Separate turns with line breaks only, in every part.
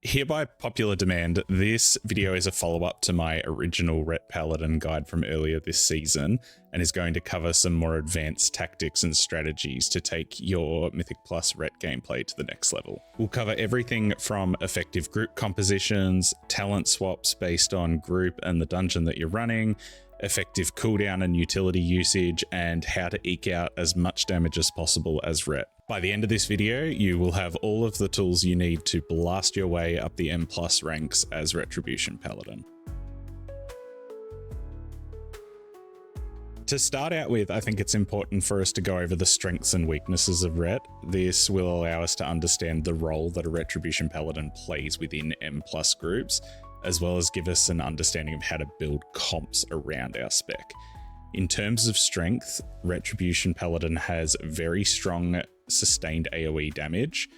Hereby popular demand, this video is a follow-up to my original Ret Paladin guide from earlier this season and is going to cover some more advanced tactics and strategies to take your Mythic Plus Ret gameplay to the next level. We'll cover everything from effective group compositions, talent swaps based on group and the dungeon that you're running, effective cooldown and utility usage, and how to eke out as much damage as possible as Ret. By the end of this video, you will have all of the tools you need to blast your way up the M+ ranks as Retribution Paladin. To start out with, I think it's important for us to go over the strengths and weaknesses of Ret. This will allow us to understand the role that a Retribution Paladin plays within M+ groups, as well as give us an understanding of how to build comps around our spec. In terms of strength, Retribution Paladin has very strong sustained AoE damage,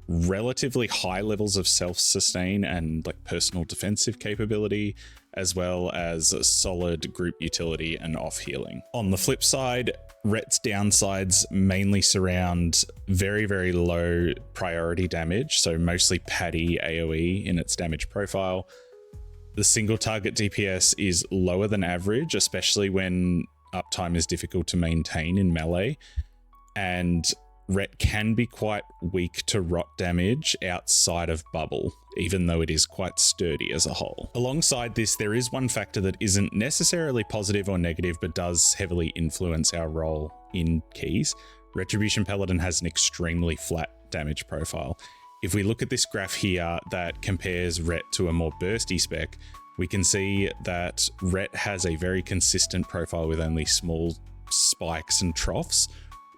relatively high levels of self-sustain and personal defensive capability, as well as solid group utility and off-healing. On the flip side, Ret's downsides mainly surround very, very low priority damage, so mostly patty AoE in its damage profile. The single target DPS is lower than average, especially when uptime is difficult to maintain in melee, and Ret can be quite weak to rot damage outside of bubble, even though it is quite sturdy as a whole. Alongside this, there is one factor that isn't necessarily positive or negative, but does heavily influence our role in keys. Retribution Paladin has an extremely flat damage profile. If we look at this graph here that compares Ret to a more bursty spec, we can see that Ret has a very consistent profile with only small spikes and troughs,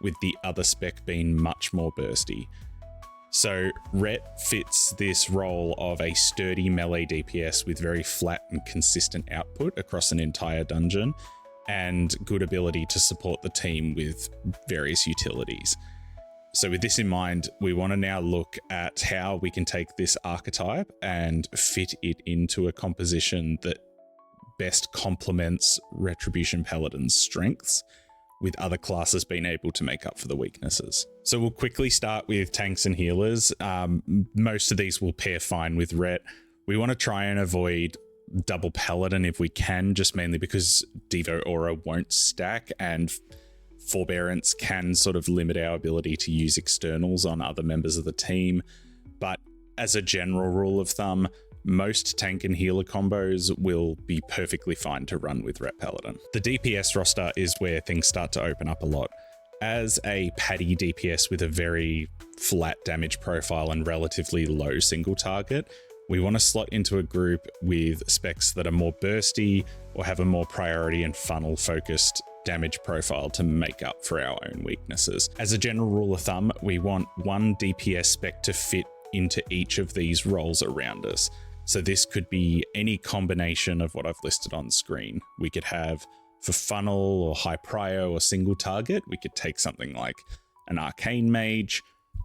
with the other spec being much more bursty. So Ret fits this role of a sturdy melee DPS with very flat and consistent output across an entire dungeon, and good ability to support the team with various utilities. So with this in mind, we want to now look at how we can take this archetype and fit it into a composition that best complements Retribution Paladin's strengths, with other classes being able to make up for the weaknesses. So we'll quickly start with tanks and healers. Most of these will pair fine with Ret. We want to try and avoid double Paladin if we can, just mainly because Devo Aura won't stack, and Forbearance can sort of limit our ability to use externals on other members of the team. But as a general rule of thumb, most tank and healer combos will be perfectly fine to run with Ret Paladin. The DPS roster is where things start to open up a lot. As a patty DPS with a very flat damage profile and relatively low single target, we want to slot into a group with specs that are more bursty or have a more priority and funnel focused damage profile to make up for our own weaknesses. As a general rule of thumb, we want one DPS spec to fit into each of these roles around us. So this could be any combination of what I've listed on screen. We could have, for funnel or high prio or single target, we could take something like an arcane mage,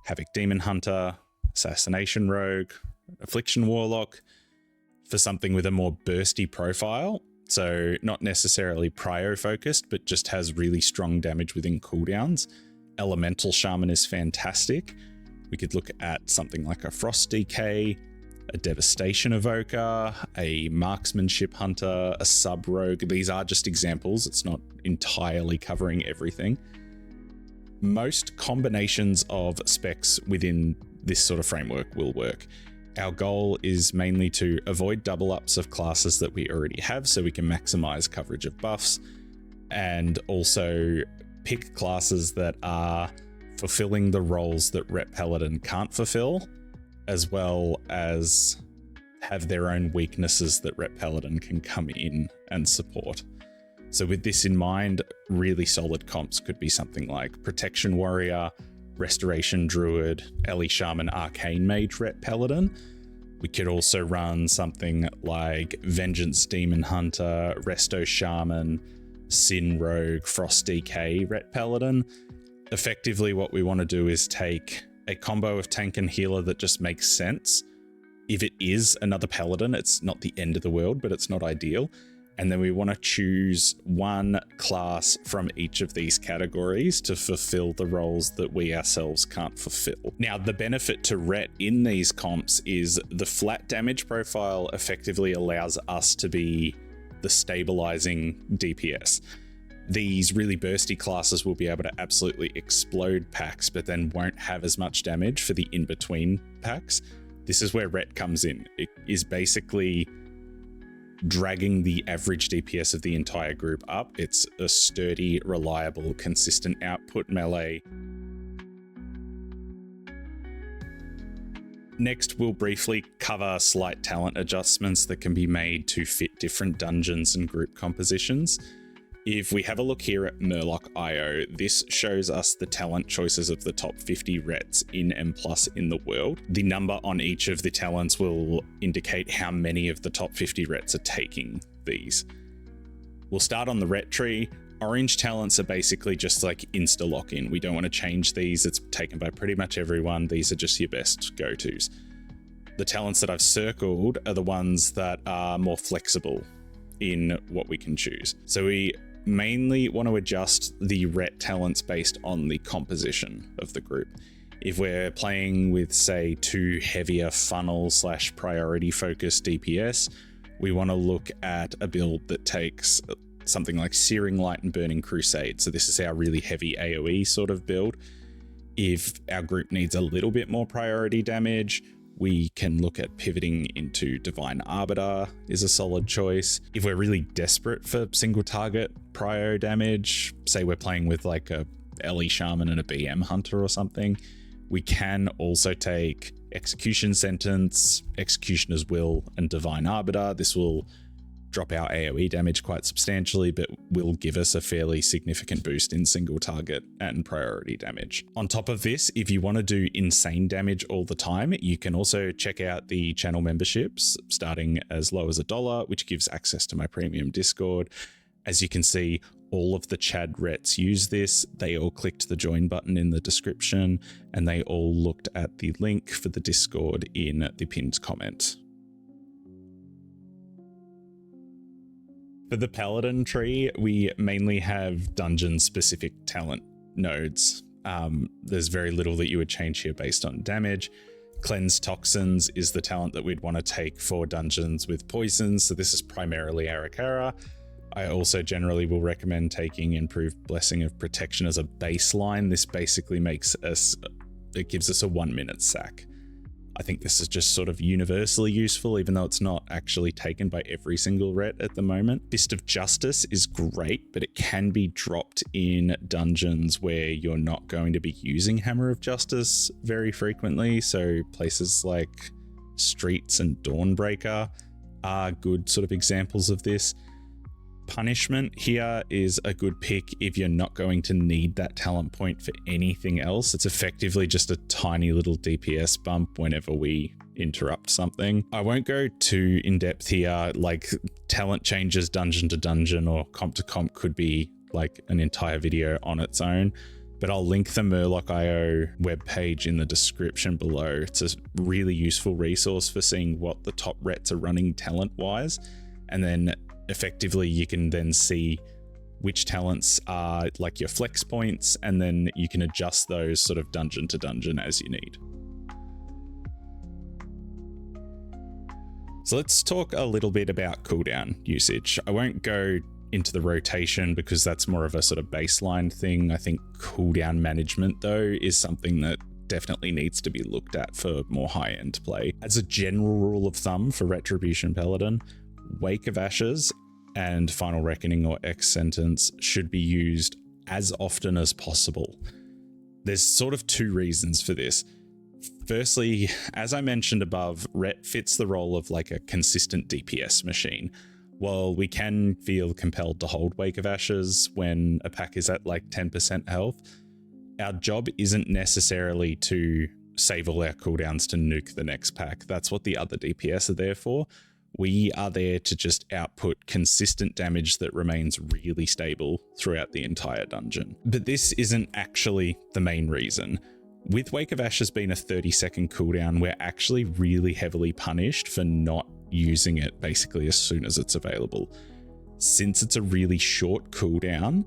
havoc demon hunter, assassination rogue, affliction warlock. For something with a more bursty profile, so not necessarily prio focused, but just has really strong damage within cooldowns, elemental shaman is fantastic. We could look at something like a frost DK, a devastation evoker, a marksmanship hunter, a sub rogue. These are just examples. It's not entirely covering everything. Most combinations of specs within this sort of framework will work. Our goal is mainly to avoid double ups of classes that we already have so we can maximize coverage of buffs, and also pick classes that are fulfilling the roles that Ret Paladin can't fulfill, as well as have their own weaknesses that Ret Paladin can come in and support. So with this in mind, really solid comps could be something like Protection Warrior, Restoration Druid, Ellie Shaman, Arcane Mage Ret Paladin. We could also run something like Vengeance Demon Hunter, Resto Shaman, Sin Rogue, Frost DK Ret Paladin. Effectively, what we want to do is take a combo of tank and healer that just makes sense. If it is another Paladin, it's not the end of the world, but it's not ideal. And then we want to choose one class from each of these categories to fulfill the roles that we ourselves can't fulfill. Now, the benefit to Ret in these comps is the flat damage profile effectively allows us to be the stabilizing DPS. These really bursty classes will be able to absolutely explode packs, but then won't have as much damage for the in-between packs. This is where Ret comes in. It is basically dragging the average DPS of the entire group up. It's a sturdy, reliable, consistent output melee. Next, we'll briefly cover slight talent adjustments that can be made to fit different dungeons and group compositions. If we have a look here at Murloc.io, this shows us the talent choices of the top 50 Rets in M+ in the world. The number on each of the talents will indicate how many of the top 50 Rets are taking these. We'll start on the Ret tree. Orange talents are basically just like insta lock-in. We don't want to change these. It's taken by pretty much everyone. These are just your best go-tos. The talents that I've circled are the ones that are more flexible in what we can choose. So we mainly want to adjust the Ret talents based on the composition of the group. If we're playing with, say, two heavier funnel / priority focused DPS, we want to look at a build that takes something like Searing Light and Burning Crusade. So this is our really heavy AoE sort of build. If our group needs a little bit more priority damage, we can look at pivoting into Divine Arbiter is a solid choice. If we're really desperate for single target prio damage, say we're playing with like a LE Shaman and a BM Hunter or something, we can also take Execution Sentence, Executioner's Will, and Divine Arbiter. This will drop our AoE damage quite substantially, but will give us a fairly significant boost in single target and priority damage. On top of this, if you want to do insane damage all the time, you can also check out the channel memberships starting as low as $1, which gives access to my premium Discord. As you can see, all of the Chad Rets use this. They all clicked the join button in the description, and they all looked at the link for the Discord in the pinned comment. For the Paladin tree, we mainly have dungeon-specific talent nodes. There's very little that you would change here based on damage. Cleanse Toxins is the talent that we'd want to take for dungeons with poisons, so this is primarily Arakara. I also generally will recommend taking Improved Blessing of Protection as a baseline. This basically it gives us a 1-minute sack. I think this is just sort of universally useful, even though it's not actually taken by every single Ret at the moment. Fist of Justice is great, but it can be dropped in dungeons where you're not going to be using Hammer of Justice very frequently. So places like Streets and Dawnbreaker are good sort of examples of this. Punishment here is a good pick if you're not going to need that talent point for anything else. It's effectively just a tiny little DPS bump whenever we interrupt something. I won't go too in depth here, like talent changes dungeon to dungeon or comp to comp could be like an entire video on its own, but I'll link the Murloc.io webpage in the description below. It's a really useful resource for seeing what the top Rets are running talent wise, and then effectively you can then see which talents are like your flex points, and then you can adjust those sort of dungeon to dungeon as you need. So let's talk a little bit about cooldown usage. I won't go into the rotation because that's more of a sort of baseline thing. I think cooldown management though is something that definitely needs to be looked at for more high-end play. As a general rule of thumb for Retribution Paladin, Wake of Ashes and Final Reckoning or X Sentence should be used as often as possible. There's sort of two reasons for this. Firstly, as I mentioned above, Ret fits the role of like a consistent DPS machine. While we can feel compelled to hold Wake of Ashes when a pack is at like 10% health, our job isn't necessarily to save all our cooldowns to nuke the next pack. That's what the other DPS are there for. We are there to just output consistent damage that remains really stable throughout the entire dungeon. But this isn't actually the main reason. With Wake of Ashes being a 30-second cooldown, we're actually really heavily punished for not using it basically as soon as it's available. Since it's a really short cooldown,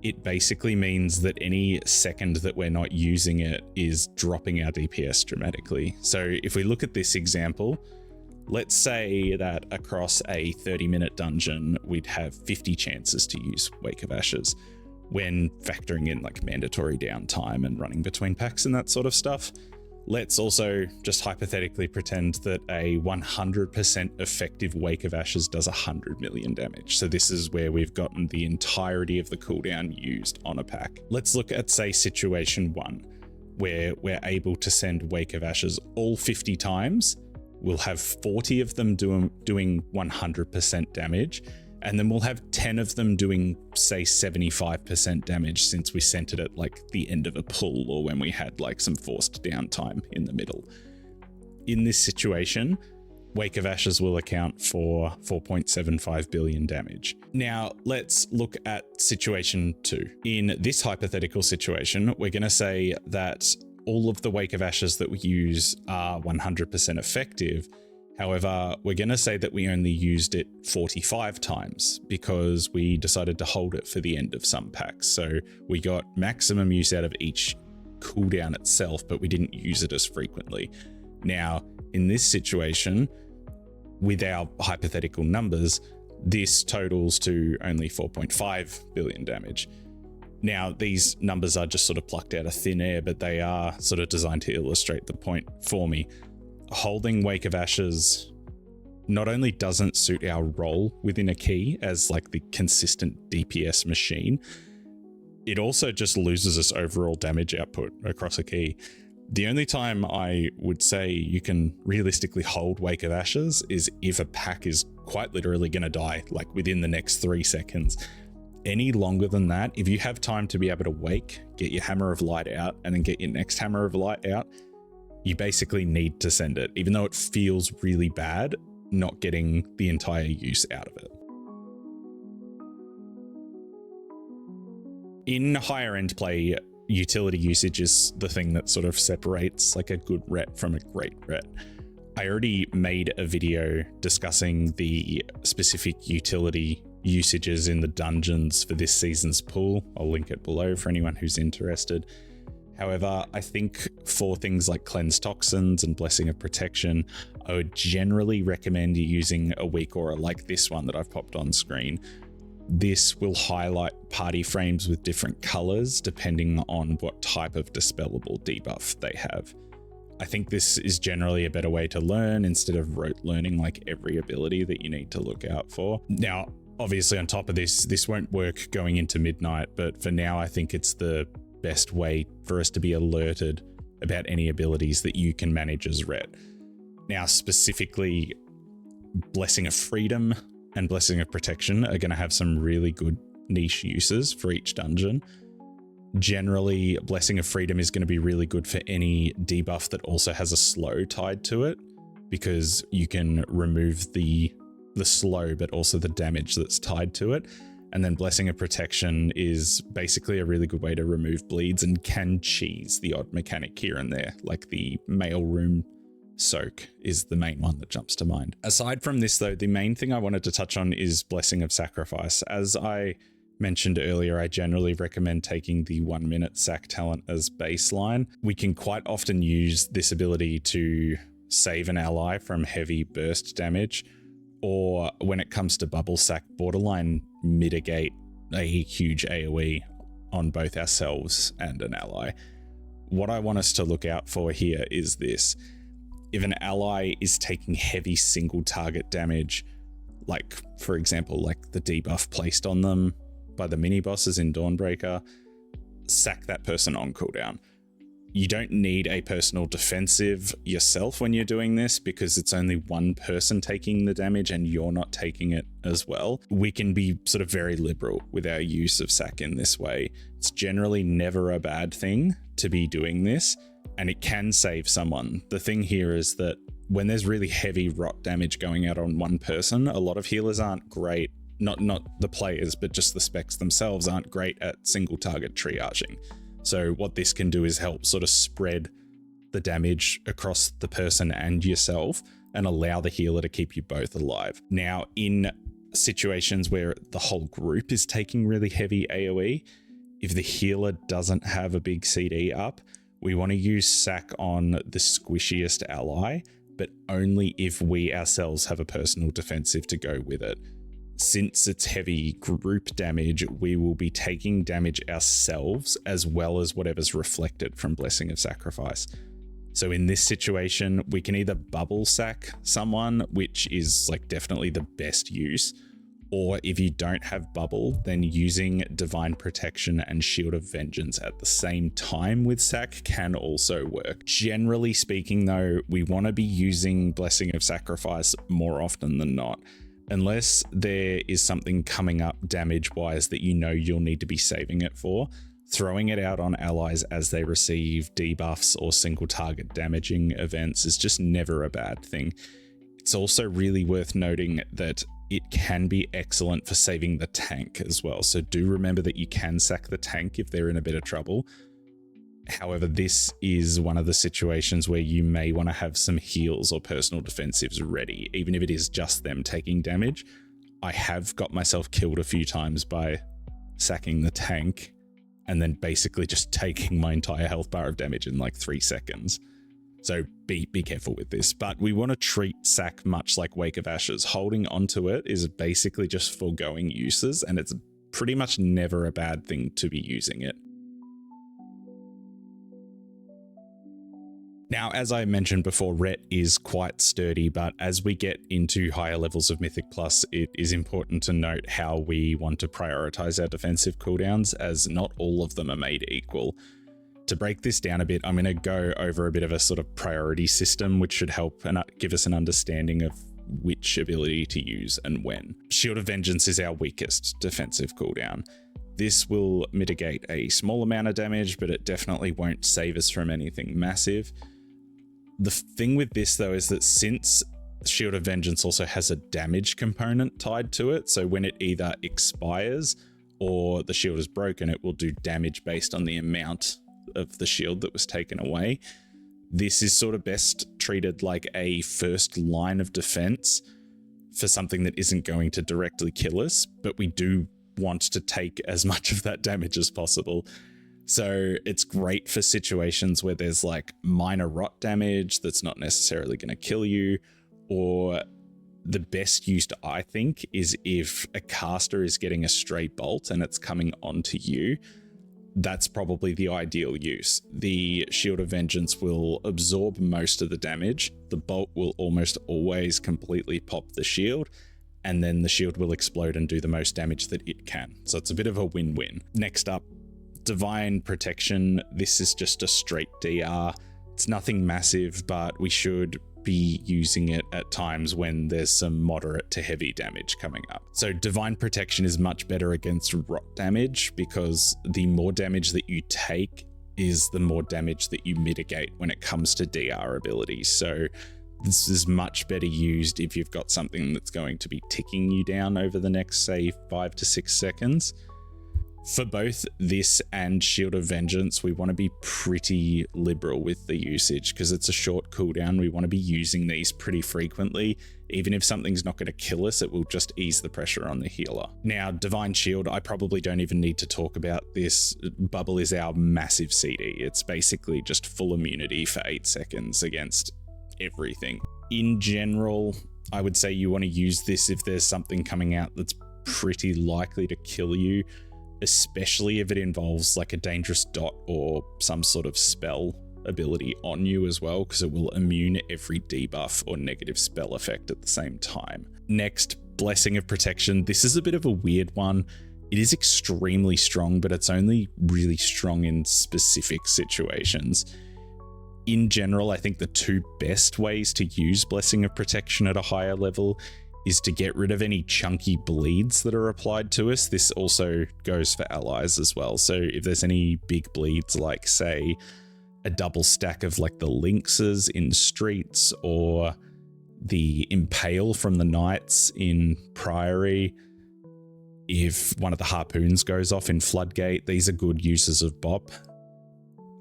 it basically means that any second that we're not using it is dropping our DPS dramatically. So if we look at this example, let's say that across a 30-minute dungeon, we'd have 50 chances to use Wake of Ashes when factoring in like mandatory downtime and running between packs and that sort of stuff. Let's also just hypothetically pretend that a 100% effective Wake of Ashes does 100 million damage. So this is where we've gotten the entirety of the cooldown used on a pack. Let's look at, say, situation 1, where we're able to send Wake of Ashes all 50 times. We'll have 40 of them doing 100% damage, and then we'll have 10 of them doing, say, 75% damage since we sent it at like the end of a pull or when we had like some forced downtime in the middle. In this situation, Wake of Ashes will account for 4.75 billion damage. Now, let's look at situation 2. In this hypothetical situation, we're going to say that all of the Wake of Ashes that we use are 100% effective. However, we're going to say that we only used it 45 times because we decided to hold it for the end of some packs. So we got maximum use out of each cooldown itself, but we didn't use it as frequently. Now, in this situation, with our hypothetical numbers, this totals to only 4.5 billion damage. Now, these numbers are just sort of plucked out of thin air, but they are sort of designed to illustrate the point for me. Holding Wake of Ashes not only doesn't suit our role within a key as like the consistent DPS machine, it also just loses us overall damage output across a key. The only time I would say you can realistically hold Wake of Ashes is if a pack is quite literally going to die like within the next 3 seconds. Any longer than that, if you have time to be able to wake, get your Hammer of Light out, and then get your next Hammer of Light out, you basically need to send it, even though it feels really bad not getting the entire use out of it. In higher end play, utility usage is the thing that sort of separates like a good ret from a great ret. I already made a video discussing the specific utility usages in the dungeons for this season's pool. I'll link it below for anyone who's interested. However, I think for things like Cleanse Toxins and Blessing of Protection, I would generally recommend you using a weak aura like this one that I've popped on screen. This will highlight party frames with different colors depending on what type of dispellable debuff they have. I think this is generally a better way to learn instead of rote learning like every ability that you need to look out for. Now, obviously on top of this won't work going into midnight, but for now I think it's the best way for us to be alerted about any abilities that you can manage as ret. Now, specifically, Blessing of Freedom and Blessing of Protection are going to have some really good niche uses for each dungeon. Generally, Blessing of Freedom is going to be really good for any debuff that also has a slow tied to it, because you can remove the slow but also the damage that's tied to it. And then Blessing of Protection is basically a really good way to remove bleeds and can cheese the odd mechanic here and there, like the mailroom soak is the main one that jumps to mind. Aside from this though, the main thing I wanted to touch on is Blessing of Sacrifice. As I mentioned earlier, I generally recommend taking the 1 minute sack talent as baseline. We can quite often use this ability to save an ally from heavy burst damage, or when it comes to bubble sack, borderline mitigate a huge AoE on both ourselves and an ally. What I want us to look out for here is this. If an ally is taking heavy single target damage, like for example, like the debuff placed on them by the mini bosses in Dawnbreaker, sack that person on cooldown. You don't need a personal defensive yourself when you're doing this because it's only one person taking the damage and you're not taking it as well. We can be sort of very liberal with our use of sack in this way. It's generally never a bad thing to be doing this, and it can save someone. The thing here is that when there's really heavy rot damage going out on one person, a lot of healers aren't great, not the players, but just the specs themselves aren't great at single target triaging. So what this can do is help sort of spread the damage across the person and yourself and allow the healer to keep you both alive. Now, in situations where the whole group is taking really heavy AoE, if the healer doesn't have a big CD up, we want to use sack on the squishiest ally, but only if we ourselves have a personal defensive to go with it. Since it's heavy group damage, we will be taking damage ourselves as well as whatever's reflected from Blessing of Sacrifice. So in this situation, we can either bubble sack someone, which is like definitely the best use, or if you don't have bubble, then using Divine Protection and Shield of Vengeance at the same time with sack can also work. Generally speaking though, we want to be using Blessing of Sacrifice more often than not, unless there is something coming up damage-wise that you know you'll need to be saving it for. Throwing it out on allies as they receive debuffs or single target damaging events is just never a bad thing. It's also really worth noting that it can be excellent for saving the tank as well. So do remember that you can sack the tank if they're in a bit of trouble. However, this is one of the situations where you may want to have some heals or personal defensives ready, even if it is just them taking damage. I have got myself killed a few times by sacking the tank and then basically just taking my entire health bar of damage in like 3 seconds. So be careful with this, but we want to treat sack much like Wake of Ashes. Holding onto it is basically just foregoing uses, and it's pretty much never a bad thing to be using it. Now, as I mentioned before, Ret is quite sturdy, but as we get into higher levels of Mythic Plus, it is important to note how we want to prioritize our defensive cooldowns, as not all of them are made equal. To break this down a bit, I'm going to go over a bit of a sort of priority system, which should help and give us an understanding of which ability to use and when. Shield of Vengeance is our weakest defensive cooldown. This will mitigate a small amount of damage, but it definitely won't save us from anything massive. The thing with this though is that since Shield of Vengeance also has a damage component tied to it, so when it either expires or the shield is broken, it will do damage based on the amount of the shield that was taken away. This is sort of best treated like a first line of defense for something that isn't going to directly kill us, but we do want to take as much of that damage as possible. So it's great for situations where there's like minor rot damage that's not necessarily going to kill you, or the best use, I think, is if a caster is getting a stray bolt and it's coming onto you. That's probably the ideal use. The Shield of Vengeance will absorb most of the damage. The bolt will almost always completely pop the shield, and then the shield will explode and do the most damage that it can. So it's a bit of a win-win. Next up, Divine Protection. This is just a straight DR. It's nothing massive, but we should be using it at times when there's some moderate to heavy damage coming up. So Divine Protection is much better against rot damage, because the more damage that you take is the more damage that you mitigate when it comes to DR abilities. So this is much better used if you've got something that's going to be ticking you down over the next, say, 5 to 6 seconds. For both this and Shield of Vengeance, we want to be pretty liberal with the usage because it's a short cooldown. We want to be using these pretty frequently. Even if something's not going to kill us, it will just ease the pressure on the healer. Now, Divine Shield, I probably don't even need to talk about this. Bubble is our massive CD. It's basically just full immunity for 8 seconds against everything. In general, I would say you want to use this if there's something coming out that's pretty likely to kill you, especially if it involves like a dangerous dot or some sort of spell ability on you as well, because it will immune every debuff or negative spell effect at the same time. Next, Blessing of Protection. This is a bit of a weird one. It is extremely strong, but it's only really strong in specific situations. In general, I think the two best ways to use Blessing of Protection at a higher level is to get rid of any chunky bleeds that are applied to us. This also goes for allies as well. So if there's any big bleeds, like say a double stack of like the lynxes in streets or the impale from the knights in Priory, if one of the harpoons goes off in Floodgate, these are good uses of BOP.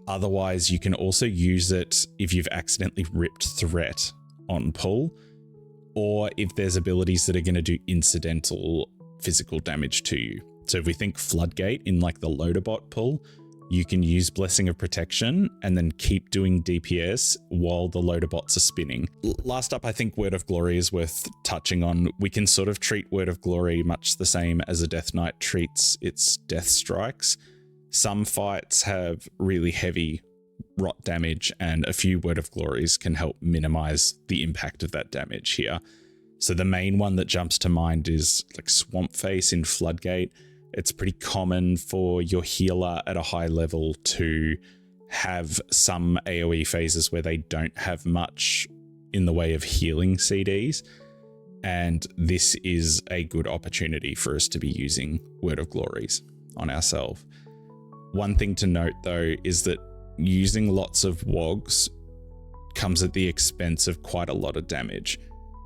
Otherwise, you can also use it if you've accidentally ripped Threat on pull. or if there's abilities that are going to do incidental physical damage to you. So if we think Floodgate in like the Loaderbot pull, you can use Blessing of Protection and then keep doing DPS while the Loaderbots are spinning. Last up, I think Word of Glory is worth touching on. We can sort of treat Word of Glory much the same as a Death Knight treats its Death Strikes. Some fights have really heavy rot damage, and a few Word of Glories can help minimize the impact of that damage here. So the main one that jumps to mind is like Swamp Face in Floodgate. It's pretty common for your healer at a high level to have some AoE phases where they don't have much in the way of healing CDs. And this is a good opportunity for us to be using Word of Glories on ourselves. One thing to note though is that using lots of WOGs comes at the expense of quite a lot of damage.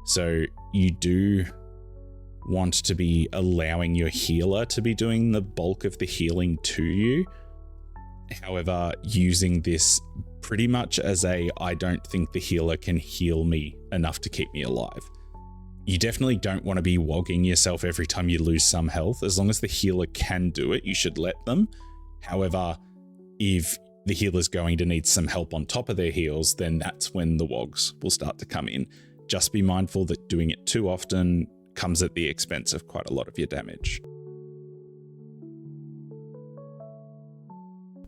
So you do want to be allowing your healer to be doing the bulk of the healing to you. However, using this pretty much as I don't think the healer can heal me enough to keep me alive. You definitely don't want to be wogging yourself every time you lose some health. As long as the healer can do it, you should let them. However, if the healer's going to need some help on top of their heals, then that's when the wogs will start to come in. Just be mindful that doing it too often comes at the expense of quite a lot of your damage.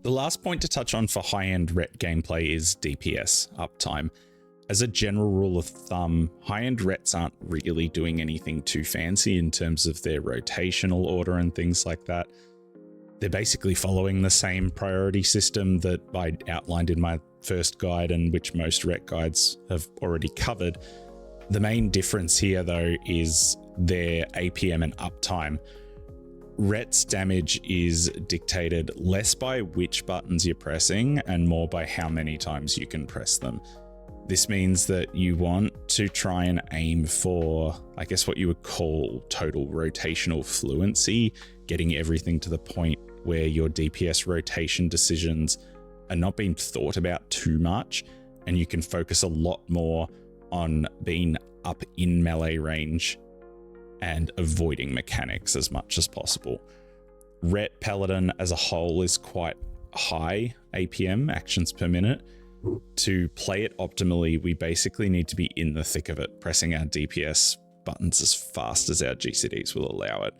The last point to touch on for high-end Ret gameplay is DPS uptime. As a general rule of thumb, high-end Rets aren't really doing anything too fancy in terms of their rotational order and things like that. They're basically following the same priority system that I outlined in my first guide and which most Ret guides have already covered. The main difference here though is their APM and uptime. Ret's damage is dictated less by which buttons you're pressing and more by how many times you can press them. This means that you want to try and aim for, I guess, what you would call total rotational fluency, getting everything to the point where your DPS rotation decisions are not being thought about too much, and you can focus a lot more on being up in melee range and avoiding mechanics as much as possible. Ret Paladin as a whole is quite high APM, actions per minute. To play it optimally, we basically need to be in the thick of it, pressing our DPS buttons as fast as our GCDs will allow it.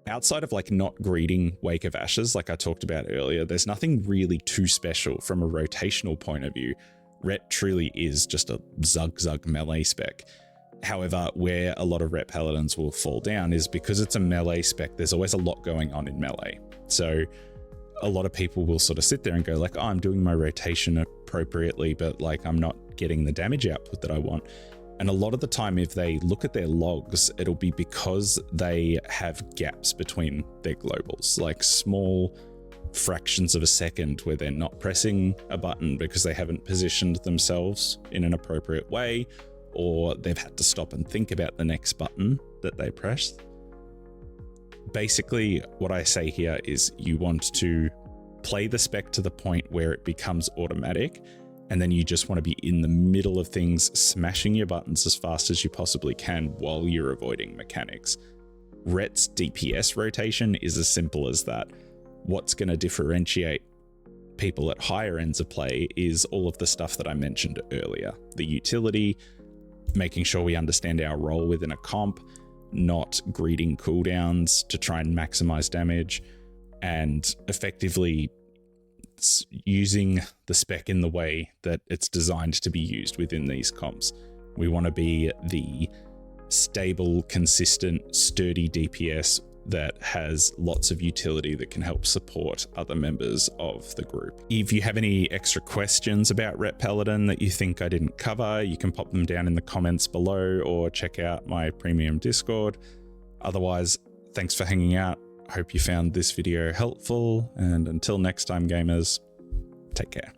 Outside of like not greeting Wake of Ashes, like I talked about earlier, there's nothing really too special from a rotational point of view. Ret truly is just a zug melee spec. However, where a lot of Ret Paladins will fall down is because it's a melee spec, there's always a lot going on in melee. So a lot of people will sort of sit there and go like, oh, I'm doing my rotation appropriately, but like I'm not getting the damage output that I want. And a lot of the time, if they look at their logs, it'll be because they have gaps between their globals, like small fractions of a second where they're not pressing a button because they haven't positioned themselves in an appropriate way, or they've had to stop and think about the next button that they press. Basically, what I say here is you want to play the spec to the point where it becomes automatic, and then you just want to be in the middle of things, smashing your buttons as fast as you possibly can while you're avoiding mechanics. Ret's DPS rotation is as simple as that. What's going to differentiate people at higher ends of play is all of the stuff that I mentioned earlier. The utility, making sure we understand our role within a comp, not greeting cooldowns to try and maximize damage, and effectively using the spec in the way that it's designed to be used within these comps. We want to be the stable, consistent, sturdy DPS that has lots of utility that can help support other members of the group. If you have any extra questions about Ret Paladin that you think I didn't cover, you can pop them down in the comments below or check out my premium Discord. Otherwise, thanks for hanging out. I hope you found this video helpful, and until next time, gamers, take care.